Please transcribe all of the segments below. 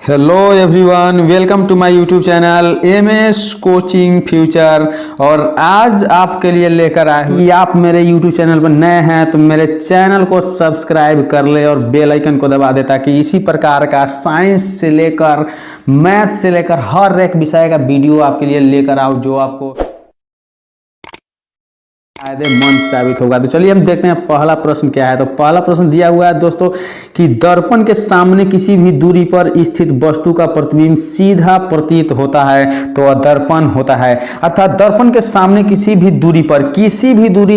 Hello everyone, welcome to my YouTube channel MS coaching future. और आज आपके लिए लेकर आए कि आप मेरे यूट्यूब चैनल पर नए हैं तो मेरे चैनल को सब्सक्राइब कर ले और बेल आइकन को दबा दे, ताकि इसी प्रकार का साइंस से लेकर मैथ से लेकर हर एक विषय का वीडियो आपके लिए लेकर आओ जो आपको फायदेमंद साबित होगा। तो चलिए हम देखते हैं पहला प्रश्न क्या है। तो पहला प्रश्न दिया हुआ है दोस्तों कि दर्पण के सामने किसी भी दूरी पर स्थित वस्तु का प्रतिबिंब सीधा प्रतीत होता है तो वह दर्पण होता है। अर्थात दर्पण के सामने किसी भी दूरी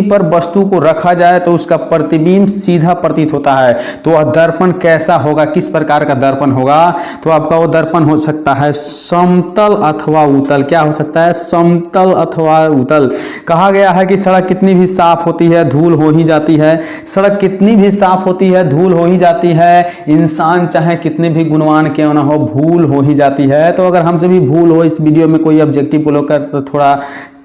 पर वस्तु को रखा जाए तो उसका प्रतिबिंब सीधा प्रतीत होता है तो वह दर्पण कैसा होगा, किस प्रकार का दर्पण होगा। तो आपका वो दर्पण हो सकता है समतल अथवा उत्तल। क्या हो सकता है? समतल अथवा उत्तल। कहा गया है कि सड़क कितनी भी साफ होती है धूल हो ही जाती है। सड़क कितनी भी साफ होती है धूल हो ही जाती है। इंसान चाहे कितने भी गुणवान क्यों ना हो भूल हो ही जाती है। तो अगर हमसे भी भूल हो इस वीडियो में कोई ऑब्जेक्टिव को लेकर तो थोड़ा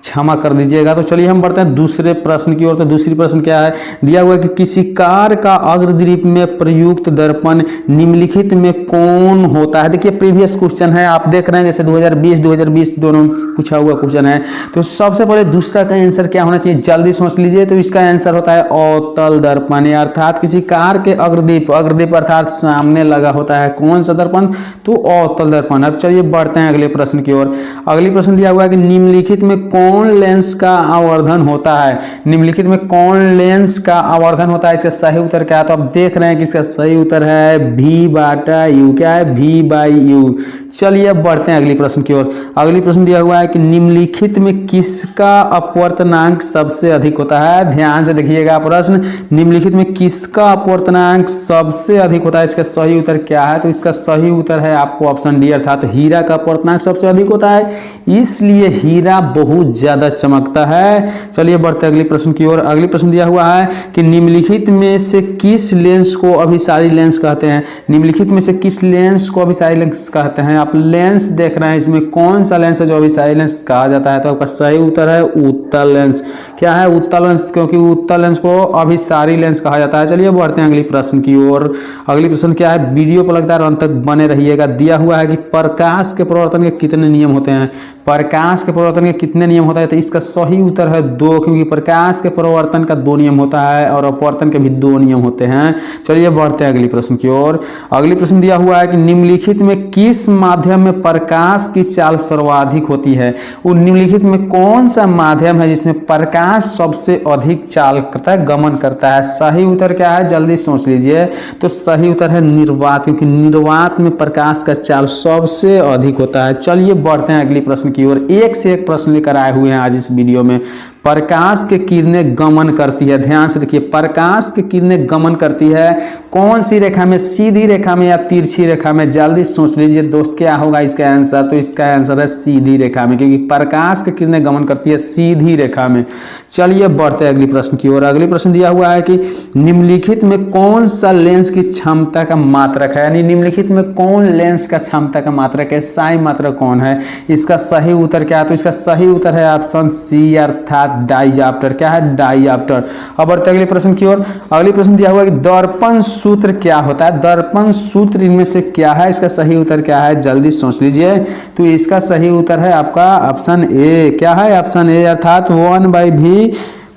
क्षमा कर दीजिएगा। तो चलिए हम बढ़ते हैं दूसरे प्रश्न की ओर। तो दूसरी प्रश्न क्या है? दिया हुआ है कि किसी कार का अग्रदीप में प्रयुक्त दर्पण निम्नलिखित में कौन होता है। देखिए प्रीवियस क्वेश्चन है, आप देख रहे हैं जैसे 2020 दोनों पूछा हुआ क्वेश्चन है। तो सबसे पहले दूसरा का आंसर क्या होना चाहिए, जल्दी सोच लीजिए। तो इसका आंसर होता है अवतल दर्पण, अर्थात किसी कार के अग्रदीप अर्थात सामने लगा होता है कौन सा दर्पण, तो अवतल दर्पण। अब चलिए बढ़ते हैं अगले प्रश्न की ओर। अगली प्रश्न दिया हुआ है कि निम्नलिखित में कौन लेंस का आवर्धन होता है। निम्नलिखित में कौन लेंस का आवर्धन होता है, इसका सही उत्तर क्या है? तो आप देख रहे हैं कि इसका सही उत्तर है V/U। क्या है? V/U। चलिए अब बढ़ते हैं अगली प्रश्न की ओर। अगली प्रश्न दिया हुआ है कि निम्नलिखित में किसका अपवर्तनांक सबसे अधिक होता है। ध्यान से देखिएगा प्रश्न, निम्नलिखित में किसका अपवर्तनांक सबसे अधिक होता है, इसका सही उत्तर क्या है? तो इसका सही उत्तर है आपको ऑप्शन डी, अर्थात हीरा का अपवर्तनांक सबसे अधिक होता है, इसलिए हीरा बहुत ज्यादा चमकता है। चलिए बढ़ते हैं अगली प्रश्न की ओर। अगली प्रश्न दिया हुआ है कि निम्नलिखित में से किस लेंस को अभिसारी लेंस कहते हैं। निम्नलिखित में से किस लेंस को अभिसारी लेंस कहते हैं। आप लेंस देख रहे हैं, इसमें कौन सा लेंस है जो अभिसारी लेंस कहा जाता है। तो आपका सही उत्तर है उत्तल लेंस। क्या है? उत्तल लेंस, क्योंकि उत्तल लेंस को अभिसारी लेंस कहा जाता है। चलिए बढ़ते हैं अगली प्रश्न की ओर। अगली प्रश्न क्या है? वीडियो पर लगातार अंत तक बने रहिएगा। दिया हुआ है कि प्रकाश के परिवर्तन के कितने नियम होते हैं। प्रकाश के परिवर्तन के कितने नियम होता है? तो इसका सही उत्तर है 2, क्योंकि प्रकाश के परिवर्तन का 2 नियम होता है और अपवर्तन के भी 2 नियम होते हैं। चलिए बढ़ते हैं अगली प्रश्न की ओर। अगली प्रश्न दिया हुआ है कि निम्नलिखित में किस माध्यम में प्रकाश की चाल सर्वाधिक होती है। वो निम्नलिखित में कौन सा माध्यम है जिसमें प्रकाश सबसे अधिक चाल करता है, गमन करता है। सही उत्तर क्या है? जल्दी सोच लीजिए। तो सही उत्तर है निर्वात, क्योंकि निर्वात में प्रकाश का चाल सबसे अधिक होता है। चलिए बढ़ते हैं अगली प्रश्न की ओर। एक से एक प्रश्न लेकर आए हुए हैं आज इस वीडियो में। प्रकाश के किरणें गमन करती है, ध्यान से देखिए, प्रकाश की किरणें गमन करती है कौन सी रेखा में, सीधी रेखा में या तिरछी रेखा में। जल्दी सोच लीजिए दोस्त क्या होगा इसका आंसर। तो इसका आंसर है सीधी रेखा में, क्योंकि प्रकाश की किरणें गमन करती है सीधी रेखा में। चलिए बढ़ते हैं अगली प्रश्न की ओर। अगली प्रश्न दिया हुआ है कि निम्नलिखित में कौन सा लेंस की क्षमता का मात्रक है। यानी निम्नलिखित में कौन लेंस का क्षमता का मात्रक है, साई मात्रक कौन है। इसका सही उत्तर क्या है? तो इसका सही उत्तर है ऑप्शन सी, अर्थात डाइऑप्टर। क्या है? डाइऑप्टर। अब बढ़ते अगले प्रश्न की ओर। अगली प्रश्न दिया हुआ है कि दर्पण सूत्र क्या होता है। दर्पण सूत्र इनमें से क्या है, इसका सही उत्तर क्या है? जल्दी सोच लीजिए। तो इसका सही उत्तर है आपका ऑप्शन ए। क्या है? ऑप्शन ए, अर्थात 1/V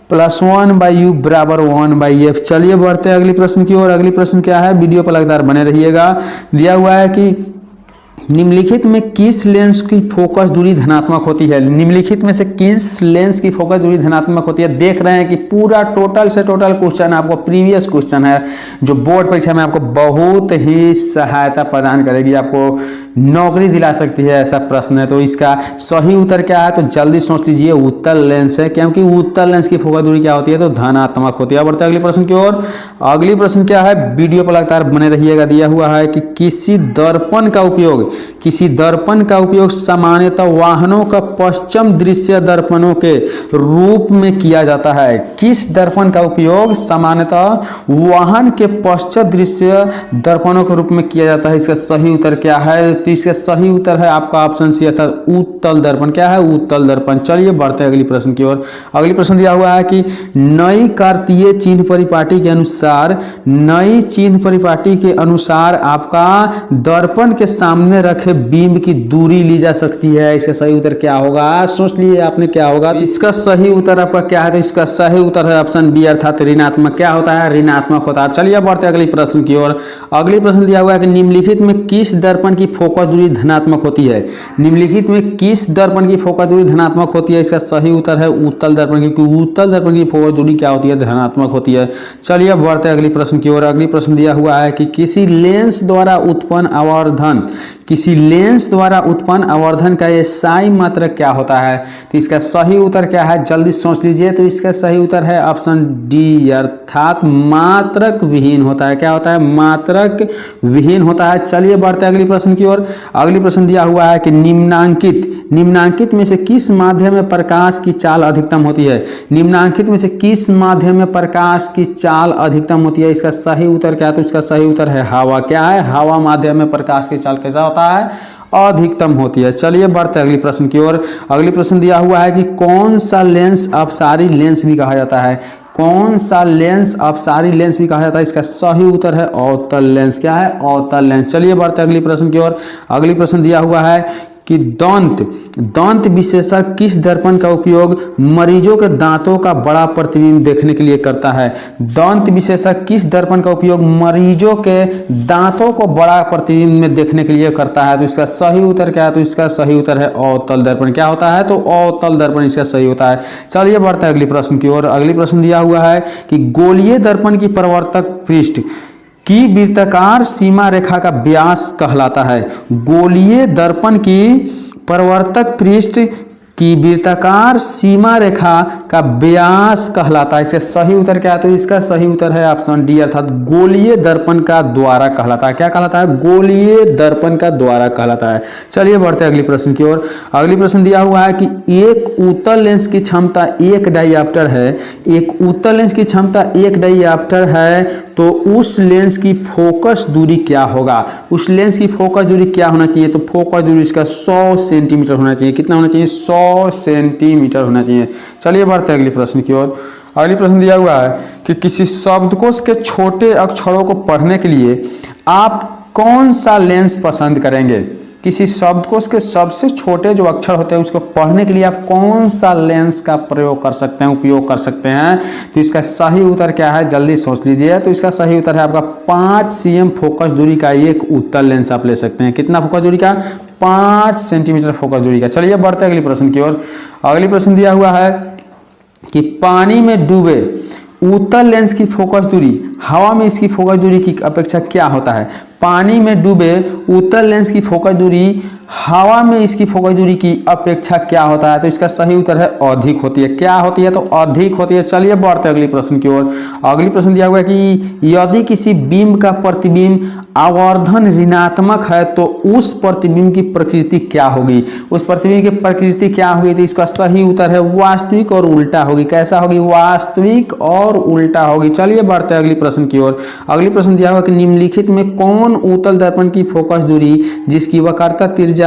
+ 1/U = 1/F। चलिए बढ़ते हैं अगली प्रश्न की ओर। अगली प्रश्न क्या है? वीडियो पर लगातार बने रहिएगा। दिया हुआ है कि निम्नलिखित में किस लेंस की फोकस दूरी धनात्मक होती है। निम्नलिखित में से किस लेंस की फोकस दूरी धनात्मक होती है। देख रहे हैं कि पूरा टोटल से टोटल क्वेश्चन आपको प्रीवियस क्वेश्चन है जो बोर्ड परीक्षा में आपको बहुत ही सहायता प्रदान करेगी, आपको नौकरी दिला सकती है, ऐसा प्रश्न है। तो इसका सही उत्तर क्या है? तो जल्दी सोच लीजिए, उत्तल लेंस है, क्योंकि उत्तल लेंस की फोकस दूरी क्या होती है? तो धनात्मक होती है। बढ़ते अगले प्रश्न की ओर। अगली प्रश्न क्या है? वीडियो पर लगातार बने रहिएगा। दिया हुआ है कि किसी दर्पण का उपयोग सामान्यतः वाहनों का पश्चिम दृश्य दर्पणों के रूप में किया जाता है। किस दर्पण का उपयोग सामान्यतः वाहन के पश्चिम दृश्य दर्पणों के रूप में किया जाता है, इसका सही उत्तर क्या है? तो इसका सही उत्तर है आपका ऑप्शन सी, अर्थात उत्तल दर्पण। क्या है? उत्तल दर्पण। चलिए बढ़ते हैं अगली प्रश्न की ओर। अगली प्रश्न दिया हुआ है कि नई कार्तीय चिन्ह परिपाटी के अनुसार आपका दर्पण के सामने सामने रखे बीम की दूरी ली जा सकती है? इसका सही उत्तर क्या होगा? सोच लिए आपने क्या होगा। इसका सही उत्तर आपका क्या है? तो इसका सही उत्तर है ऑप्शन बी अर्थात ऋणात्मक। क्या होता है? ऋणात्मक होता है। चलिए बढ़ते अगले प्रश्न की ओर। अगले प्रश्न दिया हुआ है कि निम्नलिखित में किस दर्पण की फोकस दूरी धनात्मक होती है? निम्नलिखित में किस दर्पण की फोकस दूरी धनात्मक होती है? इसका सही उत्तर है उत्तल दर्पण की, क्योंकि उत्तल दर्पण की फोकस दूरी क्या होती है? धनात्मक होती है। चलिए बढ़ते अगले प्रश्न की ओर। अगले प्रश्न दिया हुआ है कि किसी लेंस द्वारा उत्पन्न आवर्धन, किसी लेंस द्वारा उत्पन्न आवर्धन का SI मात्रक क्या होता है? तो इसका सही उत्तर क्या है? जल्दी सोच लीजिए। तो इसका सही उत्तर है ऑप्शन डी अर्थात मात्रक विहीन होता है। क्या होता है? मात्रक विहीन होता है। चलिए बढ़ते अगले प्रश्न की ओर। अगले प्रश्न दिया हुआ है कि निम्नांकित में से किस माध्यम में प्रकाश की चाल अधिकतम होती है? निम्नांकित में से किस माध्यम में प्रकाश की चाल अधिकतम होती है? इसका सही उत्तर क्या है? तो इसका सही उत्तर है हवा। क्या है? हवा माध्यम में प्रकाश की चाल कैसा होता है? अधिकतम होती है। चलिए बढ़ते अगले प्रश्न की ओर। अगले प्रश्न दिया हुआ है कि कौन सा लेंस अपसारी लेंस भी कहा जाता है? कौन सा लेंस अपसारी लेंस भी कहा जाता है? इसका सही उत्तर है अवतल लेंस। क्या है? अवतल लेंस। चलिए बढ़ते अगले प्रश्न की ओर। अगले प्रश्न दिया हुआ है कि दंत विशेषज्ञ किस दर्पण का उपयोग मरीजों के दांतों का बड़ा प्रतिबिंब देखने के लिए करता है? दंत विशेषज्ञ किस दर्पण का उपयोग मरीजों के दांतों को बड़ा प्रतिबिंब में देखने के लिए करता है? तो इसका सही उत्तर क्या है? तो इसका सही उत्तर है अवतल दर्पण। क्या होता है? तो अवतल दर्पण इसका सही होता है। चलिए बढ़ते अगले प्रश्न की ओर। अगले प्रश्न दिया हुआ है कि गोलीय दर्पण की परावर्तक पृष्ठ की वृत्ताकार सीमा रेखा का व्यास कहलाता है? गोलीय दर्पण की परावर्तक पृष्ठ की वृत्ताकार सीमा रेखा का व्यास कहलाता है। इसका सही उत्तर क्या है? तो इसका सही उत्तर है ऑप्शन डी अर्थात गोलीय दर्पण का द्वारा कहलाता है। क्या कहलाता है? गोलीय दर्पण का द्वारा कहलाता है। चलिए बढ़ते अगले प्रश्न की ओर। अगले प्रश्न दिया हुआ है कि एक उत्तल लेंस की क्षमता 1 डायऑप्टर है। एक उत्तल लेंस की क्षमता 1 डायऑप्टर है, तो उस लेंस की फोकस दूरी क्या होगा? उस लेंस की फोकस दूरी क्या होना चाहिए? तो फोकस दूरी इसका 100 सेंटीमीटर होना चाहिए। कितना होना चाहिए? 100 सेंटीमीटर होना चाहिए। चलिए बढ़ते अगले प्रश्न की ओर। अगले प्रश्न दिया हुआ है कि किसी शब्दकोश के छोटे अक्षरों को पढ़ने के लिए आप कौन सा लेंस पसंद करेंगे? किसी शब्दकोश के सबसे छोटे जो अक्षर होते हैं उसको पढ़ने के लिए आप कौन सा लेंस का प्रयोग कर सकते हैं, उपयोग कर सकते हैं? तो इसका सही उत्तर क्या है? जल्दी सोच लीजिए। तो इसका सही उत्तर है आपका 5 cm फोकस दूरी का एक उत्तल लेंस आप ले सकते हैं। कितना फोकस दूरी का? 5 सेंटीमीटर फोकस दूरी का। चलिए बढ़ते अगले प्रश्न की ओर। अगले प्रश्न दिया हुआ है कि पानी में डूबे उत्तल लेंस की फोकस दूरी हवा में इसकी फोकस दूरी की अपेक्षा क्या होता है? पानी में डूबे उत्तल लेंस की फोकस दूरी हवा में इसकी फोकस दूरी की अपेक्षा क्या होता है? तो इसका सही उत्तर है अधिक होती है। क्या होती है? तो अधिक होती है। चलिए बढ़ते अगले प्रश्न की ओर। अगले प्रश्न दिया हुआ है कि यदि किसी बीम का प्रतिबिंब आवर्धन ऋणात्मक है तो उस प्रतिबिंब की प्रकृति क्या होगी? उस प्रतिबिंब की प्रकृति क्या होगी? तो इसका सही उत्तर है वास्तविक और उल्टा होगी। कैसा होगी? वास्तविक और उल्टा होगी। चलिए बढ़ते अगले प्रश्न की ओर। अगले प्रश्न दिया हुआ कि निम्नलिखित में कौन उत्तल दर्पण की फोकस दूरी जिसकी वक्रता त्रिज्या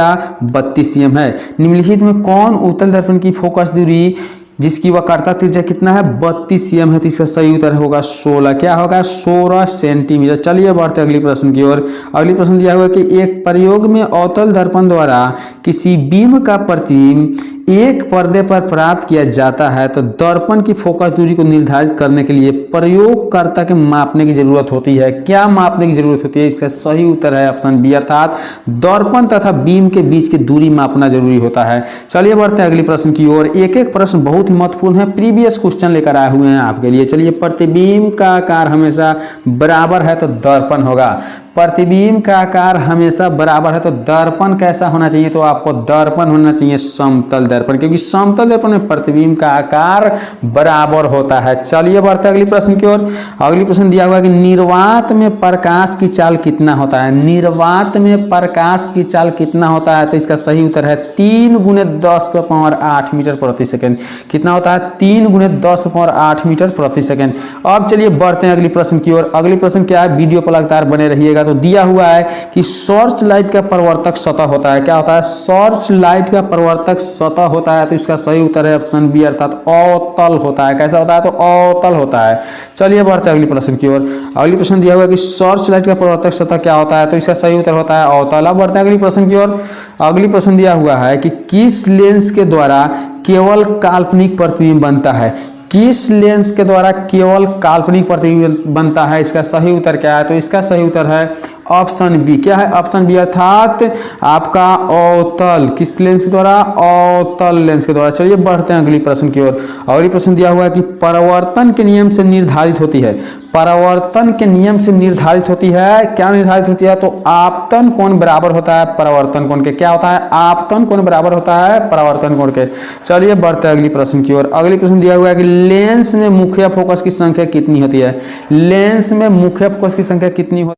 32 cm है? निम्नलिखित में कौन उत्तल दर्पण की फोकस दूरी जिसकी वक्रता त्रिज्या कितना है? 32 cm है। तो इसका सही उत्तर होगा 16। क्या होगा? 16 सेंटीमीटर। चलिए बढ़ते अगले प्रश्न की ओर। अगले प्रश्न दिया हुआ है कि एक प्रयोग में अवतल दर्पण द्वारा किसी बीम का प्रतिबिंब एक पर्दे पर प्राप्त किया जाता है तो दर्पण की फोकस दूरी को निर्धारित करने के लिए प्रयोगकर्ता के मापने की जरूरत होती है। क्या मापने की जरूरत होती है? इसका सही उत्तर है ऑप्शन बी अर्थात दर्पण तथा बीम के बीच की दूरी मापना जरूरी होता है। चलिए बढ़ते हैं अगले प्रश्न की ओर। एक एक प्रश्न बहुत ही महत्वपूर्ण है, प्रीवियस क्वेश्चन लेकर आए हुए हैं आपके लिए। चलिए, प्रतिबिंब का आकार हमेशा बराबर है तो दर्पण होगा। प्रतिबिंब का आकार हमेशा बराबर है तो दर्पण कैसा होना चाहिए? तो आपको दर्पण होना चाहिए समतल दर्पण, क्योंकि समतल दर्पण में प्रतिबिंब का आकार बराबर होता है। चलिए बढ़ते अगले प्रश्न की ओर। अगली प्रश्न दिया हुआ है कि निर्वात में प्रकाश की चाल कितना होता है? निर्वात में प्रकाश की चाल कितना होता है? तो इसका सही उत्तर है 3 × 10⁸ मीटर प्रति सेकंड। कितना होता है? 3 × 10⁸ मीटर प्रति सेकंड। अब चलिए बढ़ते हैं अगली प्रश्न की ओर। अगली प्रश्न क्या है? वीडियो पर लगातार बने रहिएगा। तो दिया हुआ है कि टॉर्च लाइट का प्रवर्तक सतह होता है। क्या होता है? टॉर्च लाइट का प्रवर्तक सतह होता है तो इसका सही उत्तर है ऑप्शन बी अर्थात अवतल होता है। कैसा होता है? तो अवतल होता है। चलिए बढ़ते हैं अगली प्रश्न की ओर। अगली प्रश्न दिया हुआ है कि सर्च लाइट का परावर्तक सतह क्या होता है? तो इसका सही उत्तर होता है अवतल। अब बढ़ते हैं अगली प्रश्न की ओर। अगली प्रश्न दिया हुआ है कि किस लेंस के द्वारा केवल काल्पनिक प्रतिबिंब बनता है? किस लेंस के द्वारा केवल काल्पनिक प्रतिबिंब बनता है? इसका सही उत्तर क्या है? तो इसका सही उत्तर है ऑप्शन बी। क्या है? ऑप्शन बी अर्थात आपका अवतल। किस लेंस के द्वारा? अवतल लेंस के द्वारा। चलिए बढ़ते हैं अगली प्रश्न की ओर। अगली प्रश्न दिया हुआ है कि परावर्तन के नियम से निर्धारित होती है। परावर्तन के नियम से निर्धारित होती है, क्या निर्धारित होती है? तो आपतन कोण बराबर होता है परावर्तन कोण के। क्या होता है? आपतन कोण बराबर होता है परावर्तन कोण के। चलिए बढ़ते हैं अगली प्रश्न की ओर। अगली प्रश्न दिया हुआ है कि लेंस में मुख्य फोकस की संख्या कितनी होती है? लेंस में मुख्य फोकस की संख्या कितनी होती है?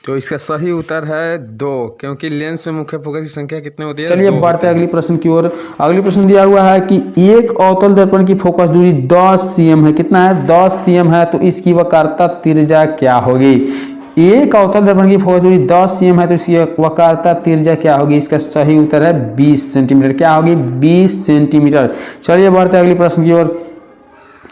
तो इसका सही उत्तर है 2, क्योंकि लेंस में मुख्य फोकस की संख्या कितनी होती है? चलिए बढ़ते हैं अगली प्रश्न की ओर। अगली प्रश्न दिया हुआ है कि एक अवतल दर्पण की फोकस दूरी 10 cm है। कितना है? 10 cm है। तो इसकी वक्रता त्रिज्या क्या होगी? एक अवतल दर्पण की फोकस दूरी 10 cm है तो इसकी वक्रता त्रिज्या क्या होगी? इसका सही उत्तर है 20 सेंटीमीटर। क्या होगी? 20 सेंटीमीटर। चलिए बढ़ते हैं अगली प्रश्न की ओर।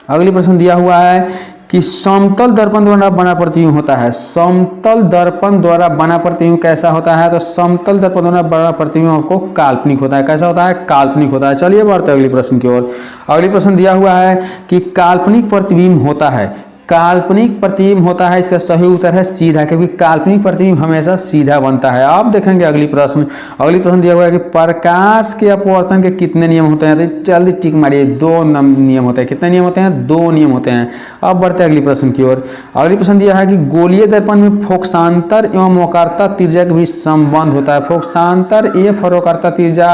अगली प्रश्न दिया हुआ है कि समतल दर्पण द्वारा बना प्रतिबिंब होता है। समतल दर्पण द्वारा बना प्रतिबिंब कैसा होता है? तो समतल दर्पण द्वारा बना प्रतिबिंब आपको काल्पनिक होता है। कैसा होता है? काल्पनिक होता है। चलिए बढ़ते हैं अगली प्रश्न की ओर। अगली प्रश्न दिया हुआ है कि काल्पनिक प्रतिबिंब होता है। काल्पनिक प्रतिबिंब होता है, इसका सही उत्तर है सीधा, क्योंकि काल्पनिक प्रतिबिंब हमेशा सीधा बनता है। आप देखेंगे अगली प्रश्न। अगली प्रश्न दिया हुआ है कि प्रकाश के अपवर्तन के कितने नियम होते हैं? तो जल्दी टिक मारिए। 2 नियम होते हैं। कितने नियम होते हैं? 2 नियम होते हैं। अब बढ़ते हैं अगली प्रश्न की ओर। अगली प्रश्न दिया है कि गोलीय दर्पण में फोकसांतर एवं वक्रता त्रिज्या के बीच संबंध होता है। फोकसांतर एफ और वक्रता त्रिज्या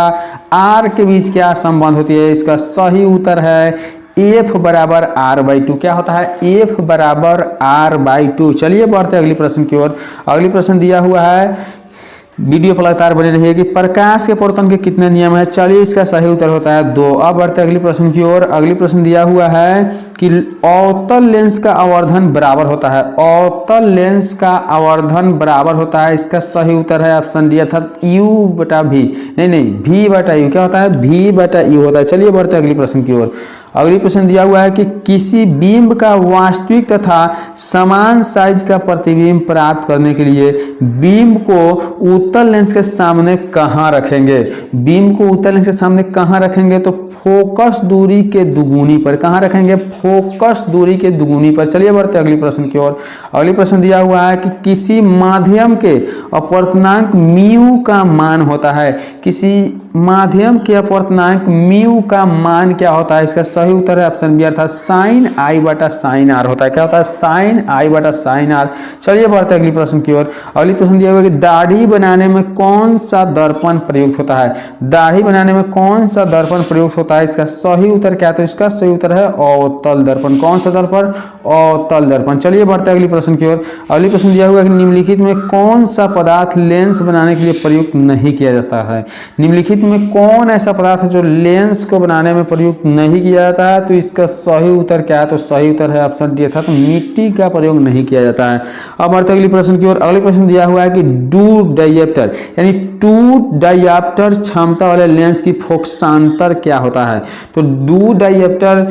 आर के बीच क्या संबंध होती है? इसका सही उत्तर है एफ बराबर r/2। क्या होता है? एफ बराबर r/2। चलिए बढ़ते हैं अगली प्रश्न की ओर। अगली प्रश्न दिया हुआ है, वीडियो पर लगातार बने रहिए, कि प्रकाश के अपवर्तन के कितने नियम है? चलिए इसका सही उत्तर होता है 2। अब बढ़ते हैं अगली प्रश्न की ओर। अगली प्रश्न दिया हुआ है कि अवतल लेंस का आवर्धन बराबर होता है। अवतल लेंस का आवर्धन बराबर होता है, इसका सही उत्तर है ऑप्शन डी अर्थात u/v। नहीं v/u। क्या होता है? v/u होता है। चलिए बढ़ते हैं अगली प्रश्न की ओर। अगली प्रश्न दिया हुआ है कि किसी बिंब का वास्तविक तथा समान साइज का प्रतिबिंब प्राप्त करने के लिए बिंब को उत्तल लेंस के सामने कहां रखेंगे? बिंब को उत्तल लेंस के सामने कहां रखेंगे? तो फोकस दूरी के दुगुनी पर। कहां रखेंगे? फोकस दूरी के दुगुनी पर। चलिए बढ़ते अगली प्रश्न की ओर। अगली प्रश्न दिया हुआ है कि किसी माध्यम के अपवर्तनांक म्यू का मान होता है। किसी माध्यम के अपवर्तनांक म्यू का मान क्या होता है? इसका सही उत्तर है ऑप्शन बी अर्थात sin i/sin r होता है। क्या होता है? sin i/sin r। चलिए बढ़ते हैं अगली प्रश्न की ओर। अगली प्रश्न दिया हुआ है कि दाढ़ी बनाने में कौन सा दर्पण प्रयुक्त होता है? दाढ़ी बनाने में कौन सा दर्पण प्रयुक्त होता है? इसका सही उत्तर क्या है? तो इसका सही उत्तर है अवतल दर्पण। कौन सा दर्पण? अवतल दर्पण। चलिए बढ़ते हैं अगली प्रश्न की ओर। अगली प्रश्न दिया हुआ है कि निम्नलिखित में कौन सा पदार्थ लेंस बनाने के लिए प्रयुक्त नहीं किया जाता है? निम्नलिखित में कौन ऐसा पदार्थ है जो लेंस को बनाने में प्रयुक्त नहीं किया जाता है? तो इसका सही उत्तर क्या है? तो सही उत्तर है ऑप्शन डी अर्थात मिट्टी का प्रयोग नहीं किया जाता है। अब बढ़ते अगली प्रश्न की ओर। अगले प्रश्न दिया हुआ है कि डू डायप्टर यानी टू डायप्टर क्षमता वाले लेंस की फोकसांतर क्या होता है? तो डू डायप्टर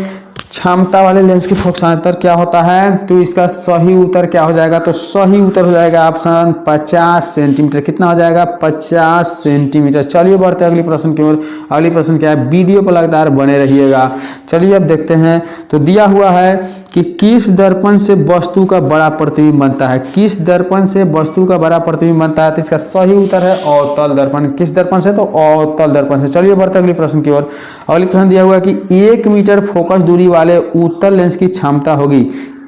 क्षमता वाले लेंस की फोकसांतर क्या होता है? तो इसका सही उत्तर क्या हो जाएगा? तो सही उत्तर हो जाएगा ऑप्शन 50 सेंटीमीटर। कितना हो जाएगा? 50 सेंटीमीटर। चलिए बढ़ते हैं अगली प्रश्न की ओर। अगली प्रश्न क्या है? वीडियो पर लगातार बने रहिएगा। चलिए अब देखते हैं। तो दिया हुआ है कि किस दर्पण से वस्तु का बड़ा प्रतिबिंब बनता है? किस दर्पण से वस्तु का बड़ा प्रतिबिंब बनता है? तो इसका सही उत्तर है अवतल दर्पण। किस दर्पण से? तो अवतल दर्पण से। चलिए बढ़ते अगली प्रश्न की ओर। अगली प्रश्न दिया हुआ है कि 1 मीटर फोकस दूरी वाले उत्तल लेंस की क्षमता होगी।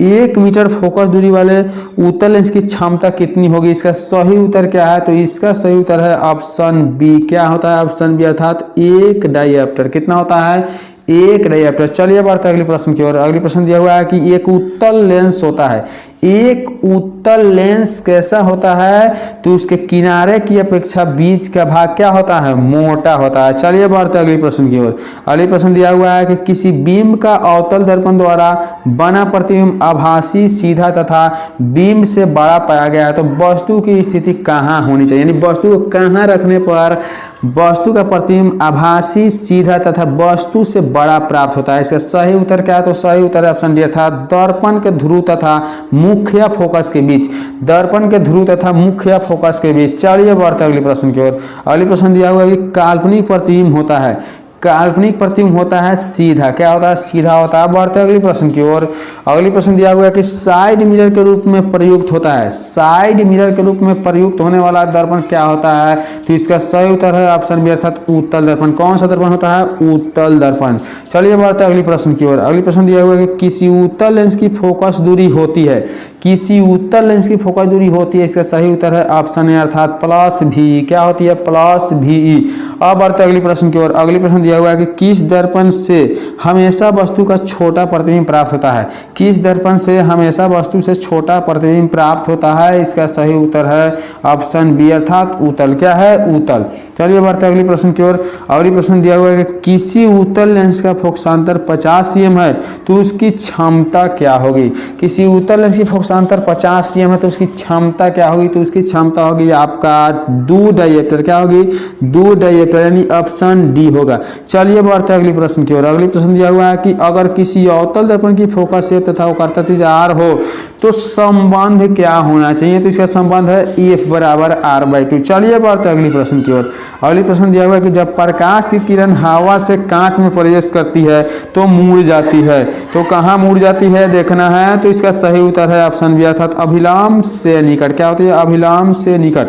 1 मीटर फोकस दूरी वाले उत्तल लेंस की क्षमता कितनी होगी? इसका सही उत्तर क्या है? तो इसका सही उत्तर है ऑप्शन बी। क्या होता है? ऑप्शन बी अर्थात 1 डायप्टर। कितना होता है? 1 डायप्टर। चलिए बढ़ते अगले प्रश्न की ओर। अगले प्रश्न दिया हुआ है कि एक उत्तल लेंस होता है। एक उत्तल लेंस कैसा होता है, तो उसके किनारे की अपेक्षा बीच का भाग क्या होता है, मोटा होता है। चलिए बढ़ते अगले प्रश्न की ओर। अगले प्रश्न दिया हुआ है कि किसी बीम का अवतल दर्पण द्वारा बना प्रतिबिंब आभासी, सीधा तथा बीम से बड़ा पाया गया है, तो वस्तु की स्थिति कहाँ होनी चाहिए, यानी वस्तु को कहाँ रखने पर वस्तु का प्रतिबिंब आभासी, सीधा तथा वस्तु से बड़ा प्राप्त होता है। इसका सही उत्तर क्या है, तो सही उत्तर है ऑप्शन डी अर्थात दर्पण के ध्रुव तथा मुख्य फोकस के बीच। दर्पण के ध्रुव तथा मुख्य फोकस के बीच। चलिए बढ़ते अगले प्रश्न की ओर। अगले प्रश्न दिया हुआ है कि काल्पनिक प्रतिबिंब होता है, काल्पनिक प्रतिबिंब होता है सीधा, क्या होता है, सीधा होता है। बढ़ते अगले प्रश्न की ओर। अगले प्रश्न दिया हुआ है कि साइड मिरर के रूप में प्रयुक्त होता है, साइड मिरर के रूप में प्रयुक्त होने वाला दर्पण क्या होता है, तो इसका सही उत्तर है ऑप्शन बी अर्थात उत्तल दर्पण। कौन सा दर्पण होता है, उत्तल दर्पण। चलिए बढ़ते अगले प्रश्न की ओर। अगले प्रश्न दिया हुआ है कि किसी उत्तल लेंस की फोकस दूरी होती है, किसी उत्तल लेंस की फोकस दूरी होती है, इसका सही उत्तर है ऑप्शन ए अर्थात प्लस भी। क्या होती है, प्लस भी। अब बढ़ते अगले प्रश्न की ओर। अगले प्रश्न दिया हुआ है कि किस दर्पण से हमेशा वस्तु का छोटा प्रतिबिंब प्राप्त होता है, किस दर्पण से हमेशा वस्तु से छोटा प्रतिबिंब प्राप्त होता है, इसका सही उत्तर है ऑप्शन बी अर्थात उत्तल। क्या है, उत्तल। चलिए बढ़ते अगले प्रश्न की ओर। अगले प्रश्न दिया हुआ है कि किसी उत्तल लेंस का फोकसांतर 50 cm है, तो उसकी क्षमता क्या होगी। किसी उत्तल लेंस की फोकसांतर 50 cm है, तो उसकी क्षमता क्या होगी, तो उसकी क्षमता होगी आपका 2 डायप्टर। क्या होगी, 2 डायप्टर, यानी ऑप्शन डी होगा। चलिए बढ़ते अगले प्रश्न की ओर। अगले प्रश्न दिया हुआ है कि अगर किसी अवतल दर्पण की फोकस से तथा वक्रता त्रिज्या आर हो, तो संबंध क्या होना चाहिए, तो इसका संबंध है F बराबर R/2। चलिए बढ़ते अगले प्रश्न की ओर। अगले प्रश्न दिया हुआ है कि जब प्रकाश की किरण हवा से कांच में प्रवेश करती है तो मुड़ जाती है, तो कहाँ मुड़ जाती है देखना है, तो इसका सही उत्तर है ऑप्शन बी अर्थात अभिलंब से निकट। क्या होती है, अभिलंब से निकट।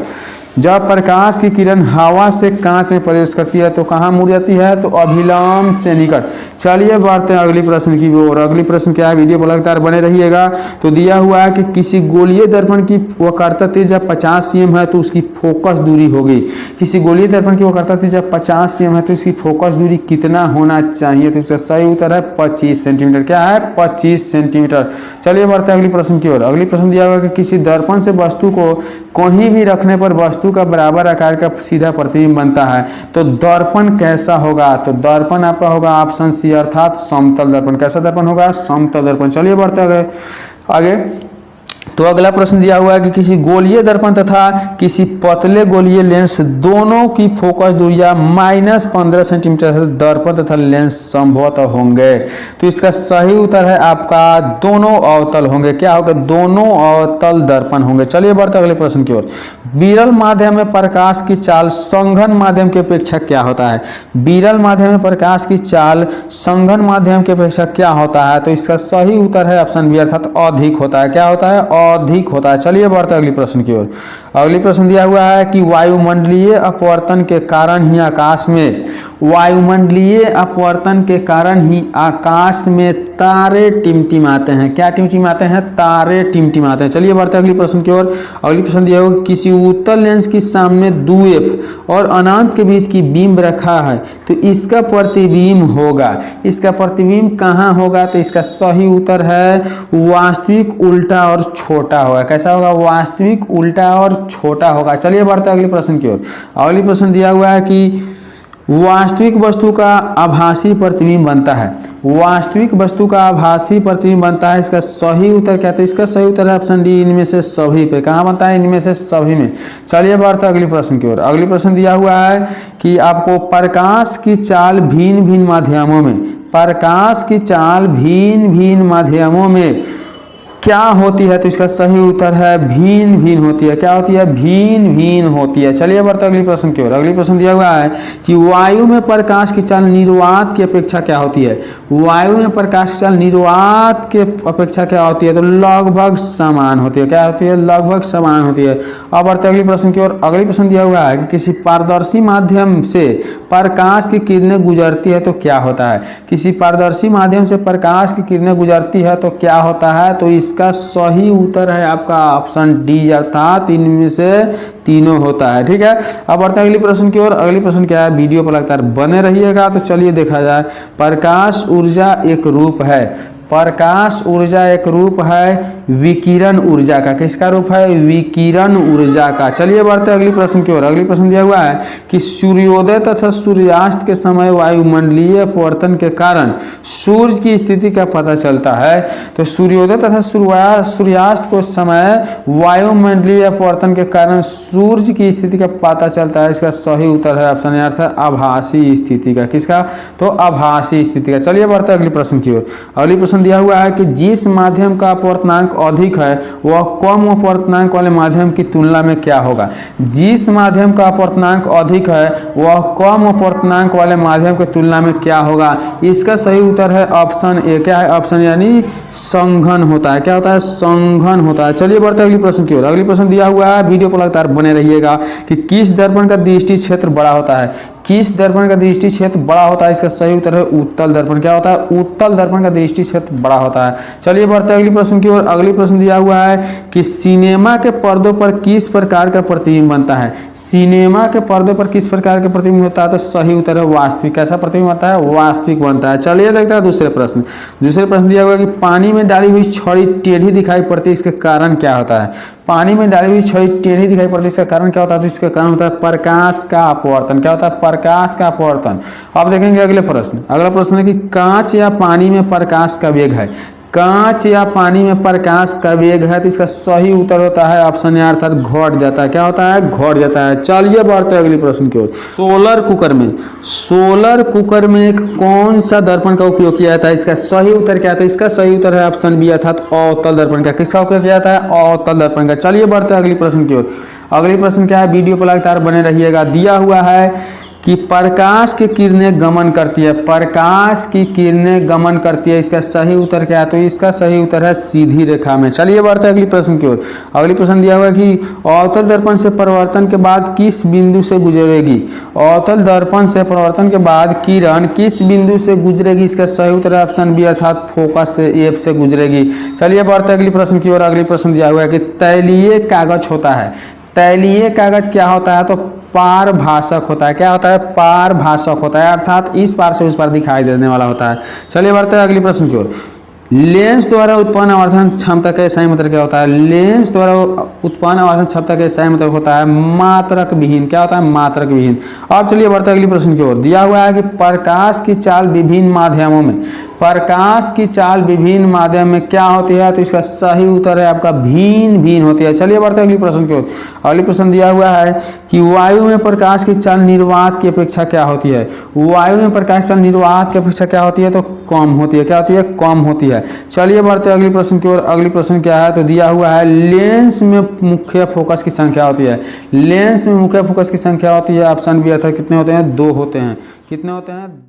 जब प्रकाश की किरण हवा से कांच में प्रवेश करती है तो कहाँ मुड़ जाती है, तो अभिलंब से निकट। चलिए बढ़ते हैं अगले प्रश्न की ओर। अगले प्रश्न क्या है, वीडियो पर लगातार बने रहिएगा। तो दिया हुआ है कि किसी गोलीय दर्पण की वक्रता त्रिज्या 50 cm है, तो उसकी फोकस दूरी होगी। किसी गोलीय दर्पण की वक्रता त्रिज्या 50 cm है, तो इसकी फोकस दूरी कितना होना चाहिए, तो इसका सही उत्तर है 25 सेंटीमीटर। क्या है, 25 सेंटीमीटर। चलिए बढ़ते हैं अगले प्रश्न की ओर। अगले प्रश्न दिया हुआ है कि किसी दर्पण से वस्तु को कहीं भी रखने पर वस्तु का बराबर आकार का सीधा प्रतिबिंब बनता है, तो दर्पण कैसा होगा, तो दर्पण आपका होगा ऑप्शन सी अर्थात समतल दर्पण। कैसा दर्पण होगा, समतल दर्पण। चलिए बढ़ते आगे। तो अगला प्रश्न दिया हुआ है कि किसी गोलीय दर्पण तथा किसी पतले गोलीय लेंस दोनों की फोकस दूरियां -15 सेंटीमीटर है, दर्पण तथा लेंस संभवतः होंगे, तो इसका सही उत्तर है आपका दोनों अवतल होंगे। क्या होगा, दोनों अवतल दर्पण होंगे। चलिए बढ़ते अगले प्रश्न की ओर। विरल माध्यम में प्रकाश की चाल संघन माध्यम की अपेक्षा क्या होता है, विरल माध्यम में प्रकाश की चाल संघन माध्यम की अपेक्षा क्या होता है, तो इसका सही उत्तर है ऑप्शन बी अर्थात अधिक होता है। क्या होता है, अधिक होता है। चलिए बढ़ते अगले प्रश्न की ओर। अगले प्रश्न दिया हुआ है कि वायुमंडलीय अपवर्तन के कारण ही आकाश में, वायुमंडलीय अपवर्तन के कारण ही आकाश में तारे टिमटिमाते हैं। क्या टिमटिमाते हैं, तारे टिमटिमाते हैं। चलिए बढ़ते अगले प्रश्न की ओर। अगले प्रश्न दिया हुआ किसी उत्तल लेंस के सामने द्वीप और अनंत के बीच की बीम रखा है, तो इसका प्रतिबिंब होगा, इसका प्रतिबिंब कहाँ होगा, तो इसका सही उत्तर है वास्तविक उल्टा और छोटा होगा। कैसा होगा, वास्तविक उल्टा और छोटा होगा। चलिए बढ़ते अगले प्रश्न की ओर। अगले प्रश्न दिया हुआ है कि वास्तविक वस्तु का आभासी प्रतिबिंब बनता है, वास्तविक वस्तु का आभासी प्रतिबिंब बनता है, इसका सही उत्तर क्या है, इसका सही उत्तर है ऑप्शन डी इनमें से सभी पे। कहाँ बनता है, इनमें से सभी में। चलिए बढ़ते अगले प्रश्न की ओर। अगले प्रश्न दिया हुआ है कि आपको प्रकाश की चाल भिन्न भिन्न माध्यमों में, प्रकाश की चाल भिन्न भिन्न माध्यमों में क्या होती है, तो इसका सही उत्तर है भिन्न भिन्न होती है। क्या होती है, भिन्न भिन्न होती है। चलिए बढ़ते अगले प्रश्न की ओर। अगले प्रश्न दिया हुआ है कि वायु में प्रकाश की चाल निर्वात की अपेक्षा क्या होती है, वायु में प्रकाश की चाल निर्वात के अपेक्षा क्या होती है, तो लगभग समान होती है। क्या होती है, लगभग समान होती है। अब बढ़ते अगले प्रश्न की ओर। अगले प्रश्न दिया हुआ है कि किसी पारदर्शी माध्यम से प्रकाश की किरणें गुजरती है तो क्या होता है, किसी पारदर्शी माध्यम से प्रकाश की किरणें गुजरती है तो क्या होता है, तो इसका सही उत्तर है आपका ऑप्शन डी अर्थात इनमें से तीनों होता है। ठीक है, अब बढ़ते हैं अगले प्रश्न की ओर। अगले प्रश्न क्या है, वीडियो पर लगातार बने रहिएगा। तो चलिए देखा जाए। प्रकाश ऊर्जा एक रूप है, प्रकाश ऊर्जा एक रूप है विकिरण ऊर्जा का। किसका रूप है? विकिरण ऊर्जा का। चलिए बढ़ते हैं अगली प्रश्न की ओर। अगली प्रश्न दिया हुआ है कि सूर्योदय तथा सूर्यास्त के समय वायुमंडलीय परिवर्तन के कारण सूर्य की स्थिति का पता चलता है। तो सूर्योदय तथा सूर्यास्त के समय वायुमंडलीय परिवर्तन के कारण सूर्य की स्थिति का पता चलता है। इसका सही उत्तर है ऑप्शन अर्थ है आभासी स्थिति का। किसका? तो आभासी स्थिति का। चलिए बढ़ते हैं अगली प्रश्न की ओर। अगली प्रश्न दिया हुआ है कि जिस माध्यम का अपवर्तनांक अधिक है वह कम अपवर्तनांक वाले माध्यम की तुलना में क्या होगा? जिस माध्यम का अपवर्तनांक अधिक है वह कम अपवर्तनांक वाले माध्यम की तुलना में क्या होगा? इसका सही उत्तर है ऑप्शन ए। क्या है? ऑप्शन यानी संघन होता है। क्या होता है? संघन होता है। चलिए बढ़ते हैं अगली प्रश्न की ओर। अगली प्रश्न दिया हुआ है, वीडियो को लगातार बने रहिएगा, कि किस दर्पण का दृष्टि क्षेत्र बड़ा होता है? किस दर्पण का दृष्टि क्षेत्र बड़ा होता है? इसका सही उत्तर है उत्तल दर्पण। क्या होता है? उत्तल दर्पण का दृष्टि क्षेत्र बड़ा होता है। चलिए बढ़ते हैं अगली प्रश्न की ओर। अगली प्रश्न दिया हुआ है कि सिनेमा के पर्दों पर किस प्रकार का प्रतिबिंब बनता है? सिनेमा के पर्दों पर किस प्रकार का प्रतिबिंब होता है? तो सही उत्तर है वास्तविक। कैसा प्रतिबिंब बनता है? वास्तविक बनता है। चलिए देखते हैं दूसरे प्रश्न। दूसरे प्रश्न दिया हुआ है कि पानी में डाली हुई छड़ी टेढ़ी दिखाई पड़ती है, इसके कारण क्या होता है? पानी में डाली हुई छड़ी टेढ़ी दिखाई पड़ती है, इसका कारण क्या होता है? तो इसका कारण होता है प्रकाश का अपवर्तन। क्या होता है? प्रकाश का अपवर्तन। अब देखेंगे अगले प्रश्न। अगला प्रश्न है कि कांच या पानी में प्रकाश का वेग है। कांच या पानी में प्रकाश का वेग है, तो इसका सही उत्तर होता है ऑप्शन ए अर्थात घट जाता है। क्या होता है? घट जाता है। चलिए बढ़ते हैं अगली प्रश्न की ओर। सोलर कुकर में एक कौन सा दर्पण का उपयोग किया जाता है? इसका सही उत्तर क्या था? इसका सही उत्तर है ऑप्शन बी अर्थात अवतल दर्पण का। किसका उपयोग किया जाता है? अवतल दर्पण का। चलिए बढ़ते हैं अगली प्रश्न की ओर। अगली प्रश्न क्या है? वीडियो पर लगातार बने रहिएगा। दिया हुआ है कि प्रकाश की किरणें गमन करती है। प्रकाश की किरणें गमन करती है, इसका सही उत्तर क्या है? तो इसका सही उत्तर है सीधी रेखा में। चलिए बढ़ते हैं अगली प्रश्न की ओर। अगली प्रश्न दिया हुआ है कि अवतल दर्पण से परावर्तन के बाद किस बिंदु से गुजरेगी? अवतल दर्पण से परावर्तन के बाद किरण किस बिंदु से गुजरेगी? इसका सही उत्तर है ऑप्शन बी अर्थात फोकस से एफ से गुजरेगी। चलिए बढ़ते हैं अगली प्रश्न की ओर। अगली प्रश्न दिया हुआ है कि तैलीय कागज होता है। तैलीय कागज क्या होता है? तो पारभाषक होता है। क्या होता है? पारभाषक होता है, अर्थात इस पार से उस पार दिखाई देने वाला होता है। चलिए बढ़ते हैं अगली प्रश्न की ओर। लेंस द्वारा उत्पन्न आवर्धन क्षमता का सही मतलब क्या होता है? लेंस द्वारा उत्पन्न आवर्धन क्षमता का सही मतलब होता है मात्रक विहीन। क्या होता है? मात्रक विहीन। अब चलिए बढ़ते हैं अगली प्रश्न की ओर। दिया हुआ है कि प्रकाश की चाल विभिन्न माध्यमों में, प्रकाश की चाल विभिन्न माध्यम में क्या होती है? तो इसका सही उत्तर है आपका भिन्न होती है। चलिए बढ़ते हैं अगली प्रश्न की ओर। अगली प्रश्न दिया हुआ है कि वायु में प्रकाश की चाल निर्वात की अपेक्षा क्या होती है? वायु में प्रकाश चाल निर्वात की अपेक्षा क्या होती है? तो कम होती है। क्या होती है? कम होती है। चलिए बढ़ते हैं अगली प्रश्न की ओर। अगली प्रश्न क्या है? तो दिया हुआ है लेंस में मुख्य फोकस की संख्या होती है। लेंस में मुख्य फोकस की संख्या होती है ऑप्शन बी अर्थात कितने होते हैं? 2 होते हैं। कितने होते हैं?